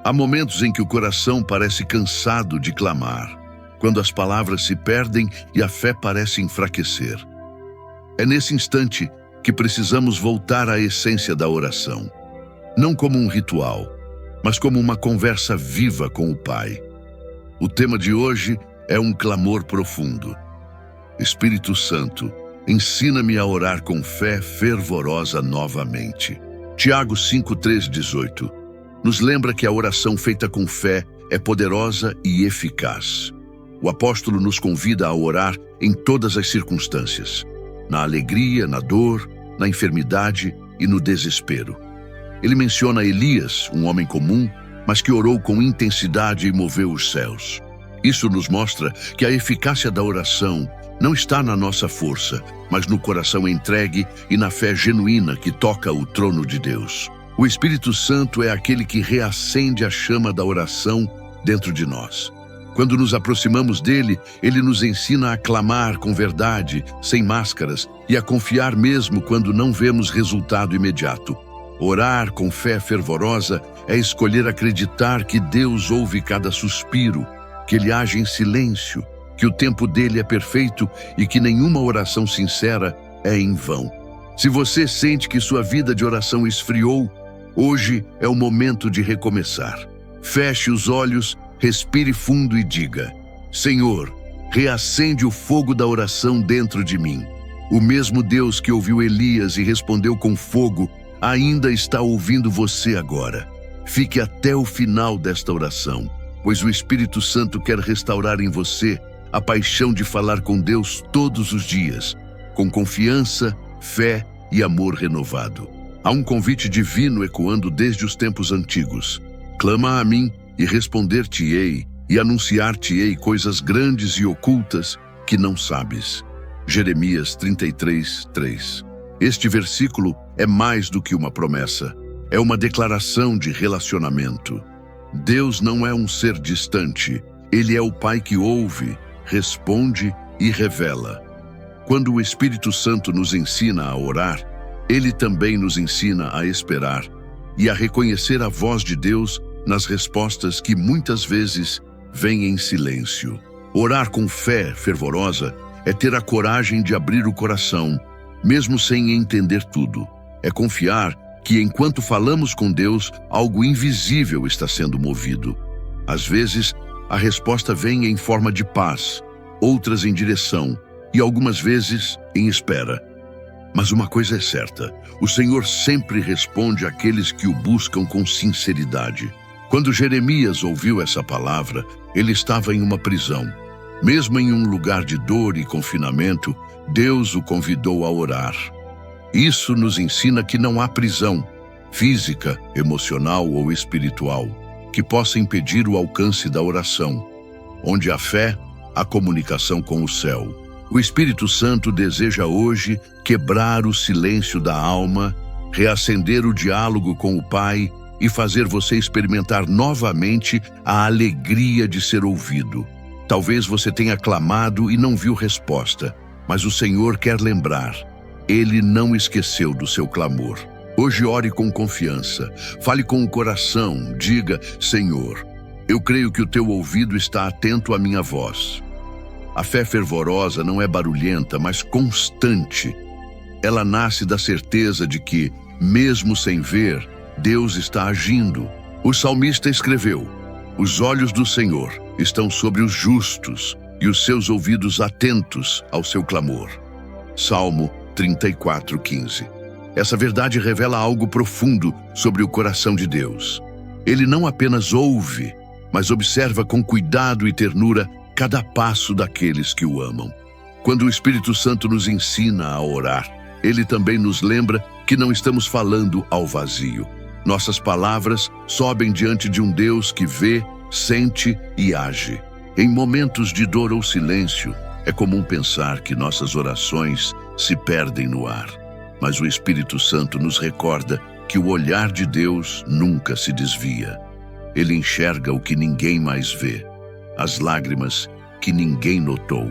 Há momentos em que o coração parece cansado de clamar, quando as palavras se perdem e a fé parece enfraquecer. É nesse instante que precisamos voltar à essência da oração, não como um ritual, mas como uma conversa viva com o Pai. O tema de hoje é um clamor profundo. Espírito Santo, ensina-me a orar com fé fervorosa novamente. Tiago 5:3-18 nos lembra que a oração feita com fé é poderosa e eficaz. O apóstolo nos convida a orar em todas as circunstâncias, na alegria, na dor, na enfermidade e no desespero. Ele menciona Elias, um homem comum, mas que orou com intensidade e moveu os céus. Isso nos mostra que a eficácia da oração não está na nossa força, mas no coração entregue e na fé genuína que toca o trono de Deus. O Espírito Santo é aquele que reacende a chama da oração dentro de nós. Quando nos aproximamos dele, ele nos ensina a clamar com verdade, sem máscaras, e a confiar mesmo quando não vemos resultado imediato. Orar com fé fervorosa é escolher acreditar que Deus ouve cada suspiro, que ele age em silêncio, que o tempo dele é perfeito e que nenhuma oração sincera é em vão. Se você sente que sua vida de oração esfriou, hoje é o momento de recomeçar. Feche os olhos, respire fundo e diga: Senhor, reacende o fogo da oração dentro de mim. O mesmo Deus que ouviu Elias e respondeu com fogo, ainda está ouvindo você agora. Fique até o final desta oração, pois o Espírito Santo quer restaurar em você a paixão de falar com Deus todos os dias, com confiança, fé e amor renovado. Há um convite divino ecoando desde os tempos antigos. Clama a mim e responder-te-ei, e anunciar-te-ei coisas grandes e ocultas que não sabes. Jeremias 33:3. Este versículo é mais do que uma promessa. É uma declaração de relacionamento. Deus não é um ser distante. Ele é o Pai que ouve, responde e revela. Quando o Espírito Santo nos ensina a orar, ele também nos ensina a esperar e a reconhecer a voz de Deus nas respostas que muitas vezes vêm em silêncio. Orar com fé fervorosa é ter a coragem de abrir o coração, mesmo sem entender tudo. É confiar que enquanto falamos com Deus, algo invisível está sendo movido. Às vezes, a resposta vem em forma de paz, outras em direção e algumas vezes em espera. Mas uma coisa é certa, o Senhor sempre responde àqueles que o buscam com sinceridade. Quando Jeremias ouviu essa palavra, ele estava em uma prisão. Mesmo em um lugar de dor e confinamento, Deus o convidou a orar. Isso nos ensina que não há prisão, física, emocional ou espiritual, que possa impedir o alcance da oração. Onde há fé, há comunicação com o céu. O Espírito Santo deseja hoje quebrar o silêncio da alma, reacender o diálogo com o Pai e fazer você experimentar novamente a alegria de ser ouvido. Talvez você tenha clamado e não viu resposta, mas o Senhor quer lembrar. Ele não esqueceu do seu clamor. Hoje ore com confiança, fale com o coração, diga: Senhor, eu creio que o teu ouvido está atento à minha voz. A fé fervorosa não é barulhenta, mas constante. Ela nasce da certeza de que, mesmo sem ver, Deus está agindo. O salmista escreveu: Os olhos do Senhor estão sobre os justos e os seus ouvidos atentos ao seu clamor. Salmo 34:15. Essa verdade revela algo profundo sobre o coração de Deus. Ele não apenas ouve, mas observa com cuidado e ternura cada passo daqueles que o amam. Quando o Espírito Santo nos ensina a orar, ele também nos lembra que não estamos falando ao vazio. Nossas palavras sobem diante de um Deus que vê, sente e age. Em momentos de dor ou silêncio, é comum pensar que nossas orações se perdem no ar. Mas o Espírito Santo nos recorda que o olhar de Deus nunca se desvia. Ele enxerga o que ninguém mais vê, as lágrimas que ninguém notou,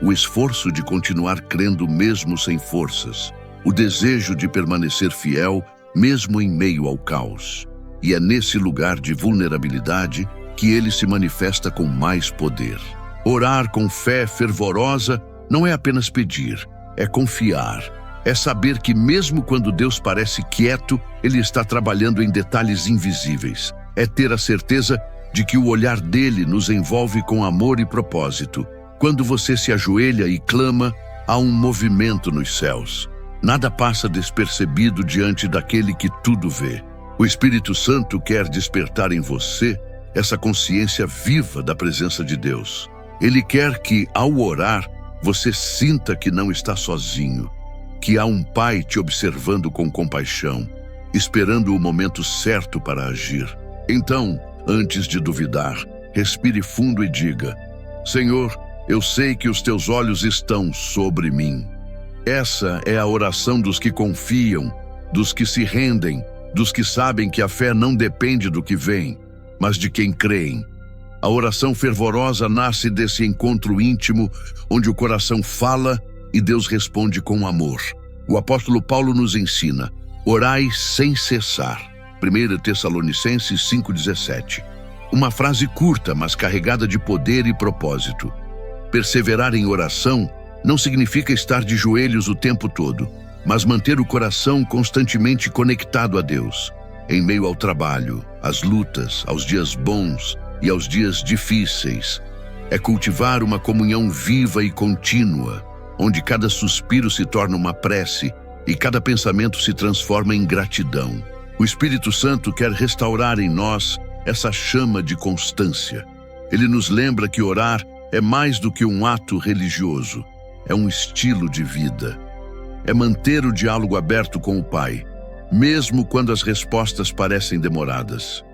o esforço de continuar crendo mesmo sem forças, o desejo de permanecer fiel mesmo em meio ao caos. e é nesse lugar de vulnerabilidade que ele se manifesta com mais poder. Orar com fé fervorosa não é apenas pedir, é confiar. É saber que mesmo quando Deus parece quieto, Ele está trabalhando em detalhes invisíveis. É ter a certeza de que o olhar dele nos envolve com amor e propósito. Quando você se ajoelha e clama, há um movimento nos céus. Nada passa despercebido diante daquele que tudo vê. O Espírito Santo quer despertar em você essa consciência viva da presença de Deus. Ele quer que, ao orar, você sinta que não está sozinho, que há um Pai te observando com compaixão, esperando o momento certo para agir. Então, antes de duvidar, respire fundo e diga: Senhor, eu sei que os teus olhos estão sobre mim. Essa é a oração dos que confiam, dos que se rendem, dos que sabem que a fé não depende do que vem, mas de quem creem. A oração fervorosa nasce desse encontro íntimo, onde o coração fala e Deus responde com amor. O apóstolo Paulo nos ensina: orai sem cessar. 1 Tessalonicenses 5,17. Uma frase curta, mas carregada de poder e propósito. Perseverar em oração não significa estar de joelhos o tempo todo, mas manter o coração constantemente conectado a Deus. Em meio ao trabalho, às lutas, aos dias bons e aos dias difíceis. É cultivar uma comunhão viva e contínua, onde cada suspiro se torna uma prece e cada pensamento se transforma em gratidão. O Espírito Santo quer restaurar em nós essa chama de constância. Ele nos lembra que orar é mais do que um ato religioso, é um estilo de vida. É manter o diálogo aberto com o Pai, mesmo quando as respostas parecem demoradas.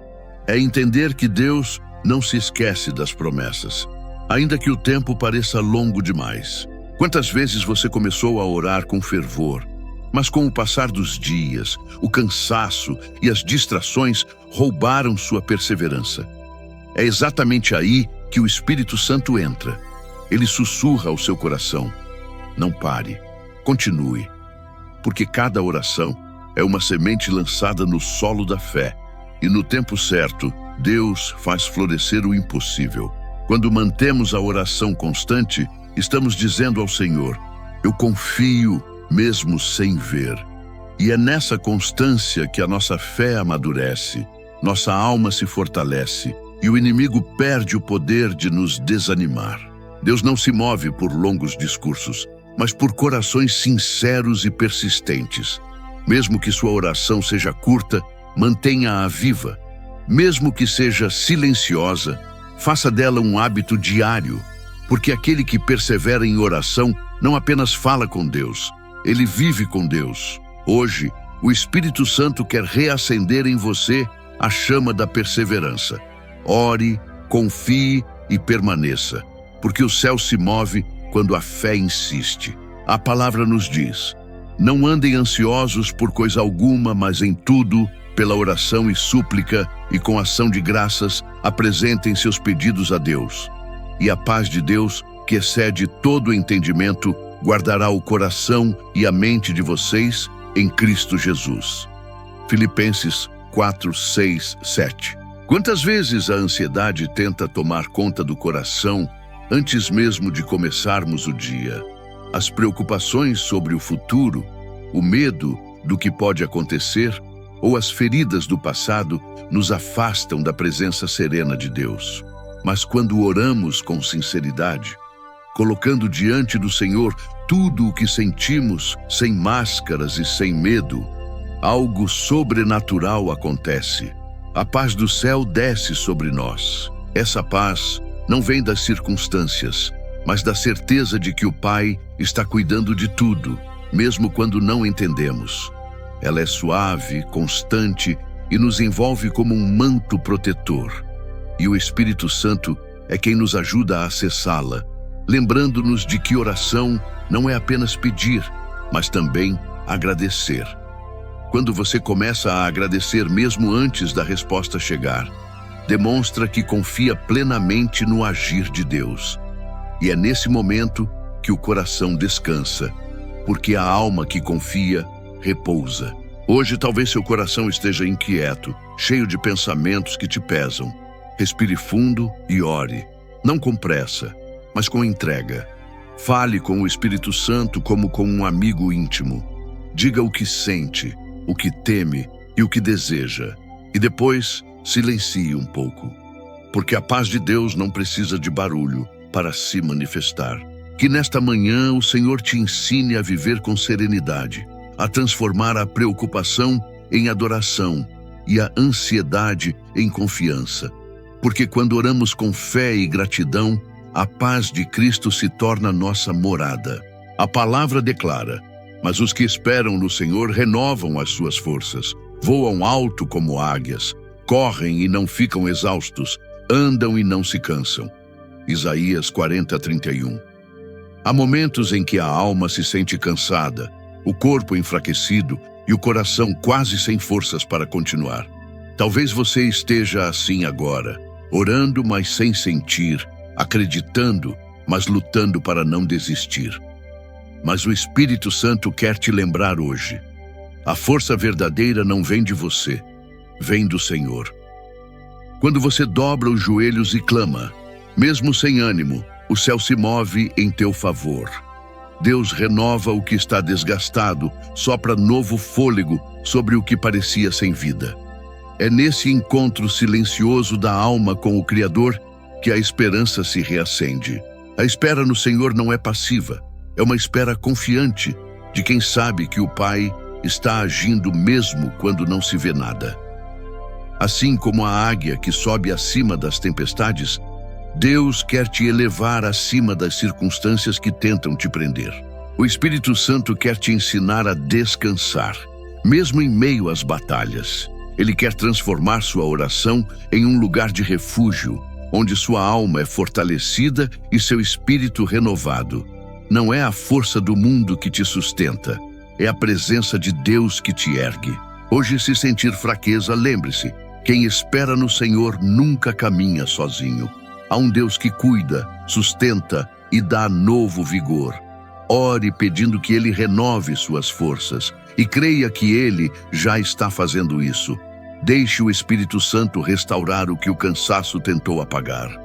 É entender que Deus não se esquece das promessas, ainda que o tempo pareça longo demais. Quantas vezes você começou a orar com fervor, mas com o passar dos dias, o cansaço e as distrações roubaram sua perseverança? É exatamente aí que o Espírito Santo entra. Ele sussurra ao seu coração: não pare, continue, porque cada oração é uma semente lançada no solo da fé, e no tempo certo, Deus faz florescer o impossível. Quando mantemos a oração constante, estamos dizendo ao Senhor: eu confio mesmo sem ver. E é nessa constância que a nossa fé amadurece, nossa alma se fortalece e o inimigo perde o poder de nos desanimar. Deus não se move por longos discursos, mas por corações sinceros e persistentes. Mesmo que sua oração seja curta, mantenha-a viva. Mesmo que seja silenciosa, faça dela um hábito diário, porque aquele que persevera em oração não apenas fala com Deus, ele vive com Deus. Hoje, o Espírito Santo quer reacender em você a chama da perseverança. Ore, confie e permaneça, porque o céu se move quando a fé insiste. A palavra nos diz: não andem ansiosos por coisa alguma, mas em tudo, pela oração e súplica e com ação de graças, apresentem seus pedidos a Deus. E a paz de Deus, que excede todo o entendimento, guardará o coração e a mente de vocês em Cristo Jesus. Filipenses 4, 6, 7. Quantas vezes a ansiedade tenta tomar conta do coração antes mesmo de começarmos o dia? As preocupações sobre o futuro, o medo do que pode acontecer ou as feridas do passado nos afastam da presença serena de Deus. Mas quando oramos com sinceridade, colocando diante do Senhor tudo o que sentimos, sem máscaras e sem medo, algo sobrenatural acontece. A paz do céu desce sobre nós. Essa paz não vem das circunstâncias, mas da certeza de que o Pai está cuidando de tudo, mesmo quando não entendemos. Ela é suave, constante e nos envolve como um manto protetor. E o Espírito Santo é quem nos ajuda a acessá-la, lembrando-nos de que oração não é apenas pedir, mas também agradecer. Quando você começa a agradecer mesmo antes da resposta chegar, demonstra que confia plenamente no agir de Deus. E é nesse momento que o coração descansa, porque a alma que confia repousa. Hoje talvez seu coração esteja inquieto, cheio de pensamentos que te pesam. Respire fundo e ore, não com pressa, mas com entrega. Fale com o Espírito Santo como com um amigo íntimo. Diga o que sente, o que teme e o que deseja. E depois, silencie um pouco. Porque a paz de Deus não precisa de barulho para se manifestar. Que nesta manhã o Senhor te ensine a viver com serenidade, a transformar a preocupação em adoração e a ansiedade em confiança. Porque quando oramos com fé e gratidão, a paz de Cristo se torna nossa morada. A palavra declara: mas os que esperam no Senhor renovam as suas forças, voam alto como águias, correm e não ficam exaustos, andam e não se cansam. Isaías 40:31. Há momentos em que a alma se sente cansada, o corpo enfraquecido e o coração quase sem forças para continuar. Talvez você esteja assim agora, orando, mas sem sentir, acreditando, mas lutando para não desistir. Mas o Espírito Santo quer te lembrar hoje: a força verdadeira não vem de você, vem do Senhor. Quando você dobra os joelhos e clama, mesmo sem ânimo, o céu se move em teu favor. Deus renova o que está desgastado, sopra novo fôlego sobre o que parecia sem vida. É nesse encontro silencioso da alma com o Criador que a esperança se reacende. A espera no Senhor não é passiva, é uma espera confiante de quem sabe que o Pai está agindo mesmo quando não se vê nada. Assim como a águia que sobe acima das tempestades, Deus quer te elevar acima das circunstâncias que tentam te prender. O Espírito Santo quer te ensinar a descansar, mesmo em meio às batalhas. Ele quer transformar sua oração em um lugar de refúgio, onde sua alma é fortalecida e seu espírito renovado. Não é a força do mundo que te sustenta, é a presença de Deus que te ergue. Hoje, se sentir fraqueza, lembre-se: quem espera no Senhor nunca caminha sozinho. Há um Deus que cuida, sustenta e dá novo vigor. Ore pedindo que Ele renove suas forças e creia que Ele já está fazendo isso. Deixe o Espírito Santo restaurar o que o cansaço tentou apagar.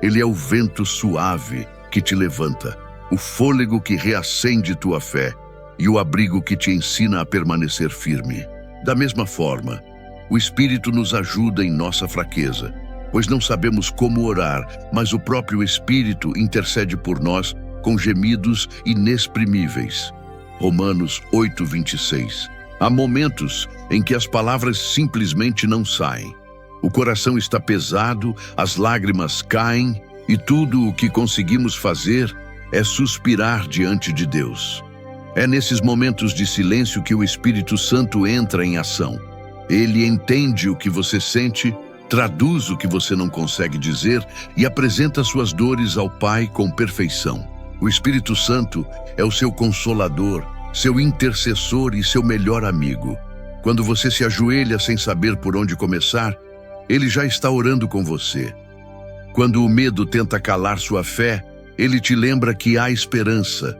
Ele é o vento suave que te levanta, o fôlego que reacende tua fé e o abrigo que te ensina a permanecer firme. Da mesma forma, o Espírito nos ajuda em nossa fraqueza, pois não sabemos como orar, mas o próprio Espírito intercede por nós com gemidos inexprimíveis. Romanos 8:26. Há momentos em que as palavras simplesmente não saem. O coração está pesado, as lágrimas caem e tudo o que conseguimos fazer é suspirar diante de Deus. É nesses momentos de silêncio que o Espírito Santo entra em ação. Ele entende o que você sente, traduz o que você não consegue dizer e apresenta suas dores ao Pai com perfeição. O Espírito Santo é o seu consolador, seu intercessor e seu melhor amigo. Quando você se ajoelha sem saber por onde começar, Ele já está orando com você. Quando o medo tenta calar sua fé, Ele te lembra que há esperança.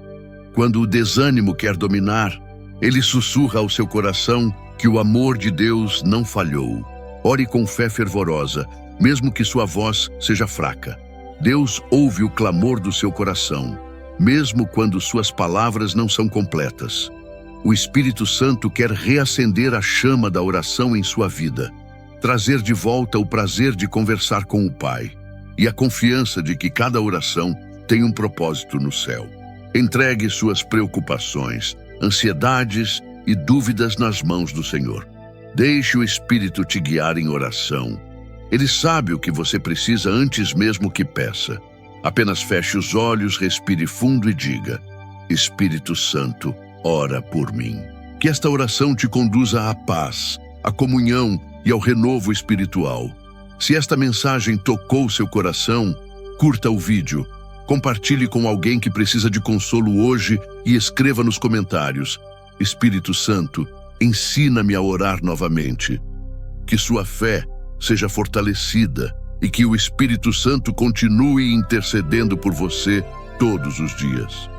Quando o desânimo quer dominar, Ele sussurra ao seu coração que o amor de Deus não falhou. Ore com fé fervorosa, mesmo que sua voz seja fraca. Deus ouve o clamor do seu coração, mesmo quando suas palavras não são completas. O Espírito Santo quer reacender a chama da oração em sua vida, trazer de volta o prazer de conversar com o Pai e a confiança de que cada oração tem um propósito no céu. Entregue suas preocupações, ansiedades e dúvidas nas mãos do Senhor. Deixe o Espírito te guiar em oração. Ele sabe o que você precisa antes mesmo que peça. Apenas feche os olhos, respire fundo e diga: Espírito Santo, ora por mim. Que esta oração te conduza à paz, à comunhão e ao renovo espiritual. Se esta mensagem tocou seu coração, curta o vídeo, compartilhe com alguém que precisa de consolo hoje e escreva nos comentários: Espírito Santo, ensina-me a orar novamente. Que sua fé seja fortalecida e que o Espírito Santo continue intercedendo por você todos os dias.